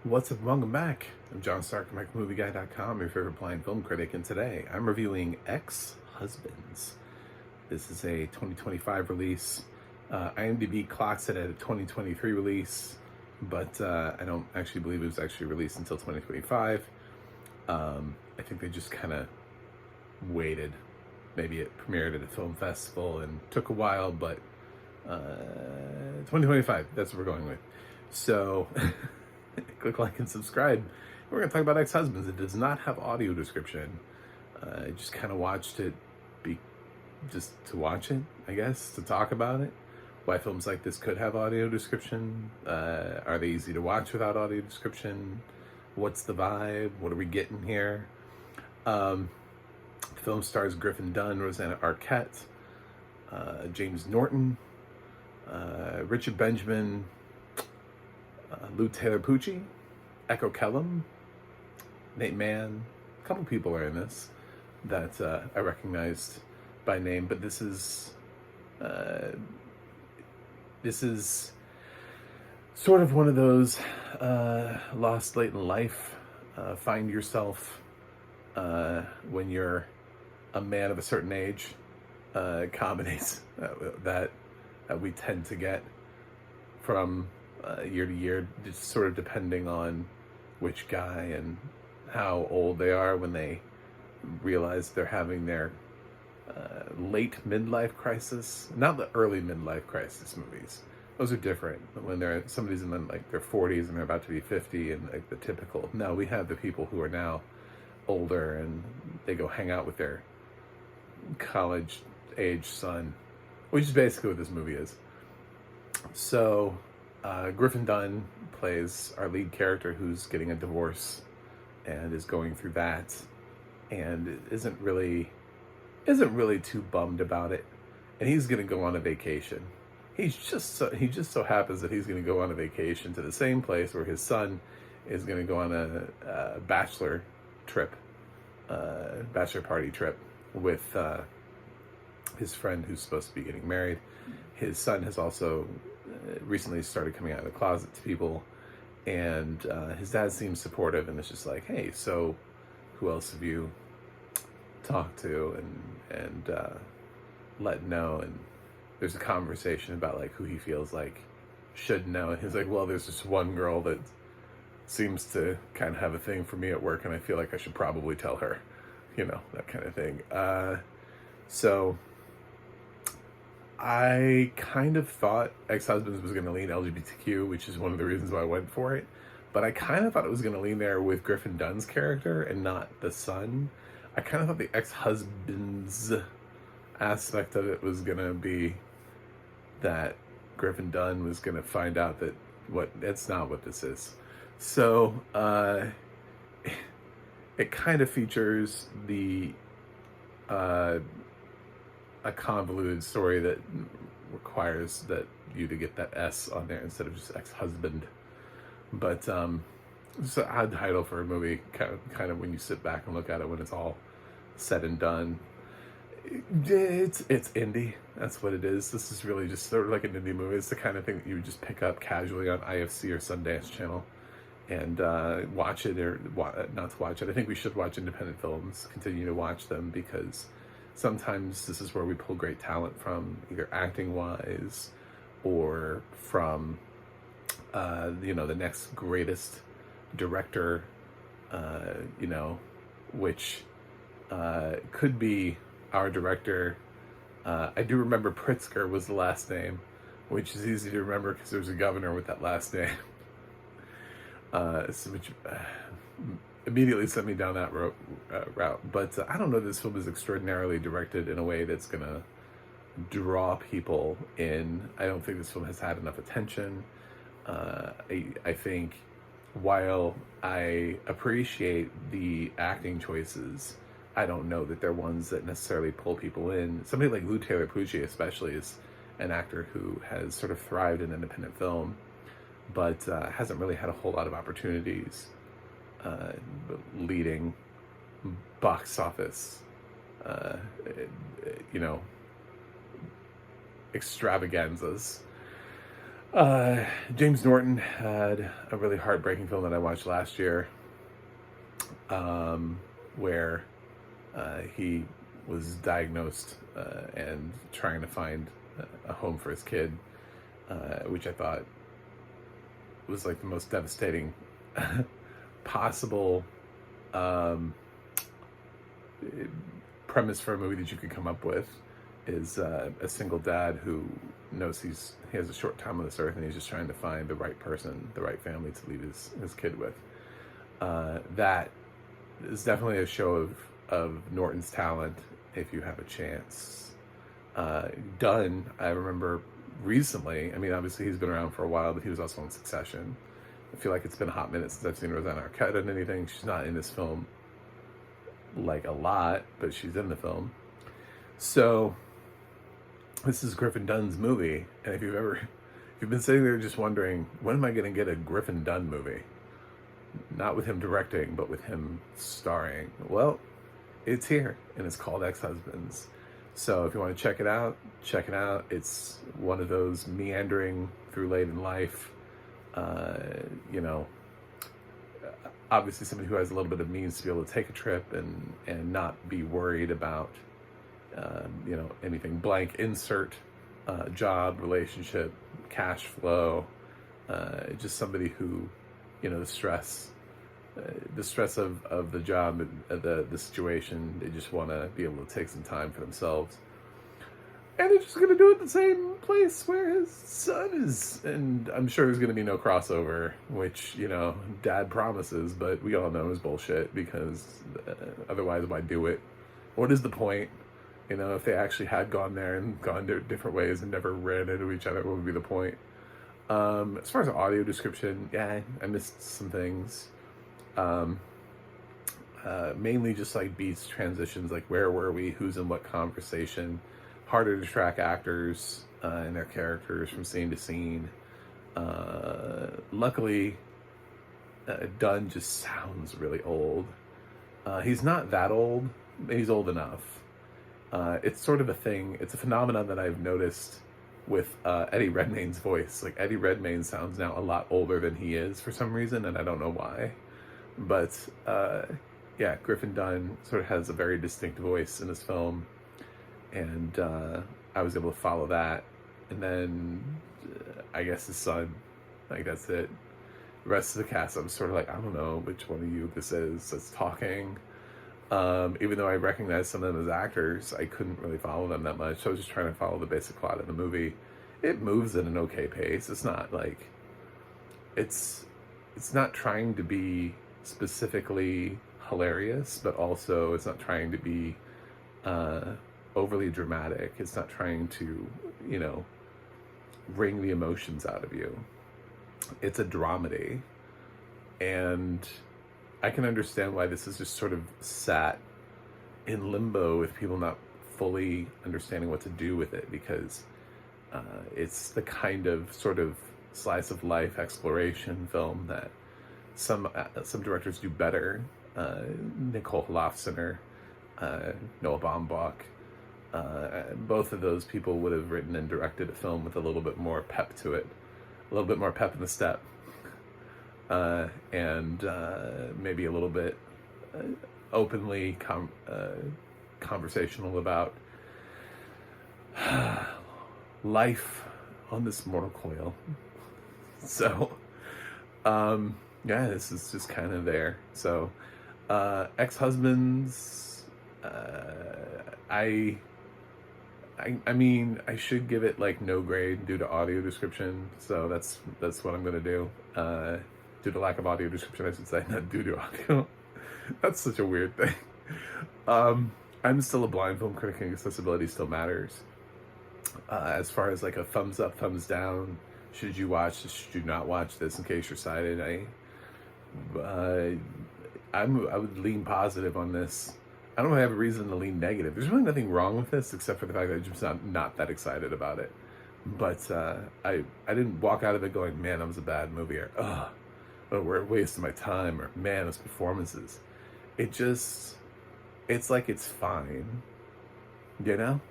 What's up? Welcome back. I'm John Stark from MyMovieGuy.com, your favorite blind film critic, and today I'm reviewing Ex-Husbands. This is a 2025 release. IMDb clocks it at a 2023 release, but I don't actually believe it was actually released until 2025. I think they just kind of waited. Maybe it premiered at a film festival and took a while, but 2025, that's what we're going with. So click like and subscribe. We're going to talk about Ex-Husbands. It does not have audio description. I just kind of watched it just to watch it, I guess, to talk about it. Why films like this could have audio description. Are they easy to watch without audio description? What's the vibe? What are we getting here? The film stars Griffin Dunne, Rosanna Arquette, James Norton, Richard Benjamin, Lou Taylor Pucci, Echo Kellum, Nate Mann. A couple people are in this that I recognized by name, but this is sort of one of those lost late in life, find yourself when you're a man of a certain age comedies that we tend to get from year to year, just sort of depending on which guy and how old they are when they realize they're having their late midlife crisis. Not the early midlife crisis movies. Those are different. When somebody's in like their 40s and they're about to be 50 and like the typical. No, we have the people who are now older and they go hang out with their college age son, which is basically what this movie is. So Griffin Dunne plays our lead character who's getting a divorce and is going through that and isn't really too bummed about it. And he's going to go on a vacation. He just so happens that he's going to go on a vacation to the same place where his son is going to go on a bachelor party trip with his friend who's supposed to be getting married. His son has also recently started coming out of the closet to people, and his dad seems supportive and it's just like, hey, so who else have you talked to and let know? And there's a conversation about like who he feels like should know, and he's like, well, there's this one girl that seems to kind of have a thing for me at work and I feel like I should probably tell her, that kind of thing. So I kind of thought Ex-Husbands was going to lean LGBTQ, which is one of the reasons why I went for it. But I kind of thought it was going to lean there with Griffin Dunne's character and not the son. I kind of thought the ex-husbands aspect of it was going to be that Griffin Dunne was going to find out that that's not what this is. So it kind of features a convoluted story that requires that you to get that S on there instead of just ex-husband. But it's an odd title for a movie, kind of when you sit back and look at it when it's all said and done. It's indie. That's what it is. This is really just sort of like an indie movie. It's the kind of thing that you would just pick up casually on IFC or Sundance Channel and watch it, or not to watch it. I think we should watch independent films, continue to watch them, because sometimes this is where we pull great talent from, either acting wise or from the next greatest director, which could be our director. I do remember Pritzker was the last name, which is easy to remember because there's a governor with that last name. Which immediately sent me down that route. But I don't know, this film is extraordinarily directed in a way that's going to draw people in. I don't think this film has had enough attention. I think while I appreciate the acting choices, I don't know that they're ones that necessarily pull people in. Somebody like Lou Taylor Pucci especially is an actor who has sort of thrived in independent film, but hasn't really had a whole lot of opportunities leading box office, extravaganzas. Uh, James Norton had a really heartbreaking film that I watched last year, where he was diagnosed and trying to find a home for his kid, which I thought was like the most devastating possible um, premise for a movie that you could come up with. Is a single dad who knows he has a short time on this earth, and he's just trying to find the right person, the right family to leave his kid with. That is definitely a show of Norton's talent if you have a chance. Dunn, I remember recently, I mean, obviously he's been around for a while, but he was also on Succession. I feel like it's been a hot minute since I've seen Rosanna Arquette in anything. She's not in this film like a lot, but she's in the film. So this is Griffin Dunn's movie, and if you've been sitting there just wondering, when am I going to get a Griffin Dunn movie? Not with him directing, but with him starring. Well, it's here, and it's called Ex-Husbands. So if you want to check it out, check it out. It's one of those meandering through late in life, you know, obviously somebody who has a little bit of means to be able to take a trip and not be worried about, you know, anything. Blank, insert job, relationship, cash flow, just somebody who, you know, the stress of the job, the situation, they just want to be able to take some time for themselves. And they're just going to do it the same place where his son is. And I'm sure there's going to be no crossover, which, you know, dad promises, but we all know is bullshit, because otherwise why do it? What is the point? You know, if they actually had gone there and gone different ways and never ran into each other, what would be the point? As far as audio description, yeah, I missed some things. Mainly just like beats, transitions, like where were we, who's in what conversation. Harder to track actors and their characters from scene to scene. Luckily, Dunn just sounds really old. He's not that old, but he's old enough. It's sort of a thing. It's a phenomenon that I've noticed with Eddie Redmayne's voice. Like, Eddie Redmayne sounds now a lot older than he is for some reason, and I don't know why. But yeah, Griffin Dunn sort of has a very distinct voice in this film, and I was able to follow that. And then I guess his son, like, that's it. The rest of the cast, I'm sort of like, I don't know which one of you this is that's talking. Even though I recognize some of them as actors, I couldn't really follow them that much. So I was just trying to follow the basic plot of the movie. It moves at an okay pace. It's not like, it's not trying to be specifically hilarious, but also it's not trying to be overly dramatic. It's not trying to, you know, wring the emotions out of you. It's a dramedy, and I can understand why this is just sort of sat in limbo with people not fully understanding what to do with it, because it's the kind of sort of slice of life exploration film that some directors do better. Nicole Holofcener, Noah Baumbach, both of those people would have written and directed a film with a little bit more pep to it, a little bit more pep in the step, and maybe a little bit openly conversational about life on this mortal coil. So, yeah, this is just kind of there. So, Ex-Husbands, I mean, I should give it like no grade due to audio description. So that's what I'm gonna do. Due to lack of audio description, I should say, not due to audio. That's such a weird thing. I'm still a blind film critic, and accessibility still matters. As far as like a thumbs up, thumbs down, should you watch this, should you not watch this, in case you're sighted, I would lean positive on this. I don't really have a reason to lean negative. There's really nothing wrong with this, except for the fact that I'm just not that excited about it. But I didn't walk out of it going, man, that was a bad movie, or what a waste of my time, or man, those performances. It's like it's fine. You know?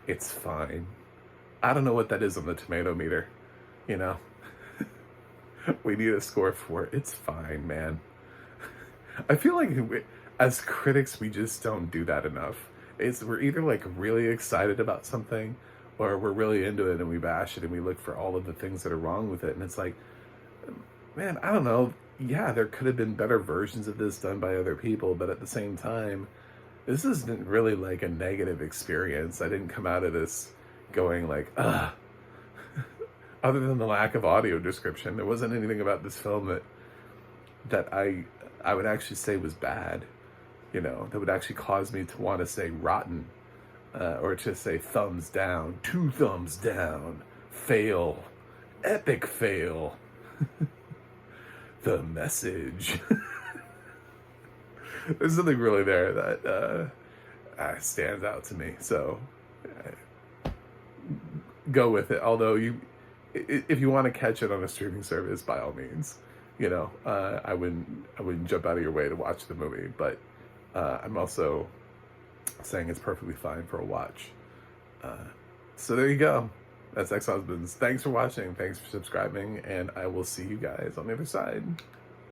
It's fine. I don't know what that is on the tomato meter. You know? We need a score for it. It's fine, man. I feel like as critics, we just don't do that enough. We're either like really excited about something, or we're really into it and we bash it and we look for all of the things that are wrong with it. And it's like, man, I don't know. Yeah, there could have been better versions of this done by other people, but at the same time, this isn't really like a negative experience. I didn't come out of this going like, ugh. Other than the lack of audio description, there wasn't anything about this film that I would actually say was bad. You know, that would actually cause me to want to say rotten, or just say thumbs down, 2 thumbs down, fail, epic fail. The message. There's something really there that stands out to me. So go with it. Although if you want to catch it on a streaming service, by all means, you know, I wouldn't jump out of your way to watch the movie. But I'm also saying it's perfectly fine for a watch. So there you go. That's Ex-Husbands. Thanks for watching. Thanks for subscribing. And I will see you guys on the other side.